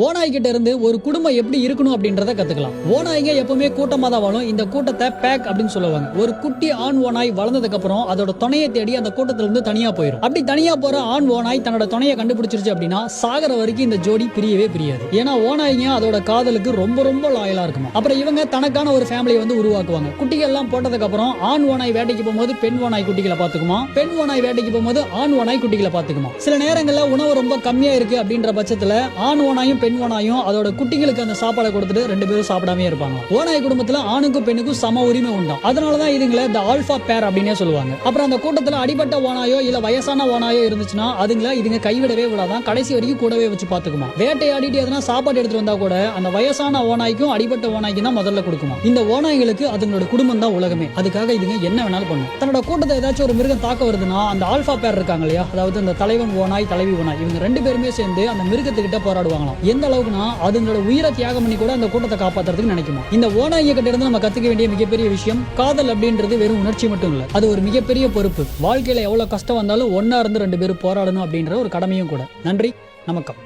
ஓநாய் கிட்ட இருந்து ஒரு குடும்பம் எப்படி இருக்கணும் அப்படின்றத கத்துக்கலாம். ஓநாய்ங்க எப்பவுமே கூட்டமா தான் வாழும். இந்த கூட்டத்தை பேக் அப்படின்னு சொல்லுவாங்க. ஒரு குட்டி ஆண் ஓநாய் வளர்ந்ததுக்கு அப்புறம் அதோட துணையை தேடி அந்த கூட்டத்துல இருந்து தனியா போயிடும். அப்படி தனியா போற ஆண் ஓநாய் தன்னோட துணையை கண்டுபிடிச்சிருச்சு அப்படின்னா சாகர வரைக்கும் இந்த ஜோடி பிரியவே பிரியாது. ஏன்னா ஓநாய்ங்க அதோட காதலுக்கு ரொம்ப ரொம்ப லாயலா இருக்குமா. அப்புறம் இவங்க தனக்கான ஒரு ஃபேமிலியை வந்து உருவாக்குவாங்க. குட்டிகள் எல்லாம் போட்டதுக்கு அப்புறம் ஆண் ஓநாய் வேட்டைக்கு போகும்போது பெண் ஓநாய் குட்டிகளை பாத்துக்குமா, பெண் ஓநாய் வேட்டைக்கு போகும்போது ஆண் ஓநாய் குட்டிகளை பாத்துக்குமா. சில நேரங்கள்ல உணவு ரொம்ப கம்மியா இருக்கு அப்படின்ற பட்சத்துல ஆண் ஓநாயும் பெண் ஓநாயும் அதோட குட்டிகளுக்கு அந்த சாப்பாடை கொடுத்துட்டு ரெண்டு பேரும் சாப்பிடாம இருப்பாங்க. ஓநாய் குடும்பத்துல ஆணுக்கும் பெண்ணுக்கும் சம உரிமை உண்டா. அதனாலதான் இதுங்களை தி ஆல்பா பேர் அப்படின்னே சொல்லுவாங்க. அப்புறம் அந்த கூட்டத்துல அடிபட்ட ஓநாயோ இல்ல வயசான ஓநாயோ இருந்துச்சுன்னா அதுங்களை இதுங்க கைவிடவே விடாதான், கடைசி வரைக்கும் கூடவே வச்சு பாத்துக்குமா. வேட்டையாடிட்டு எதனா சாப்பாடு எடுத்துட்டு வந்தா கூட அந்த வயசான ஓநாய்க்கும் அடிபட்ட ஓநாய்க்கும் தான் முதல்ல கொடுக்குமா. இந்த ஓநாய்களுக்கு அதுங்களோட குடும்பம் தான் உலகமே. அதுக்காக இதுங்க என்ன வேணாலும் பண்ணும். தன்னோட கூட்டத்தை ஏதாச்சும் ஒரு மிருகம் தாக்க வருதுன்னா அந்த ஆல்பா பேர் இருக்காங்க இல்லையா, அதாவது அந்த தலைவன் ஓநாய் தலைவி ஓநாய், இவங்க ரெண்டு பேருமே சேர்ந்து அந்த மிருகத்துக்கிட்ட போராடுவாங்களாம். எந்த அளவுக்குனா அதுங்களோட உயிரை தியாகம் பண்ணி கூட அந்த கூட்டத்தை காப்பாத்துறதுக்கு நினைக்குமா. இந்த ஓநாய்ங்க கிட்ட இருந்து நம்ம கத்துக்க வேண்டிய மிகப்பெரிய விஷயம், காதல் அப்படின்றது வெறும் உணர்ச்சி மட்டும் இல்ல, அது ஒரு மிகப்பெரிய பொறுப்பு. வாழ்க்கையில எவ்வளவு கஷ்டம் வந்தாலும் ஒன்னா இருந்து ரெண்டு பேரும் போராடணும் அப்படின்ற ஒரு கடமையும் கூட. நன்றி, நமக்கம்.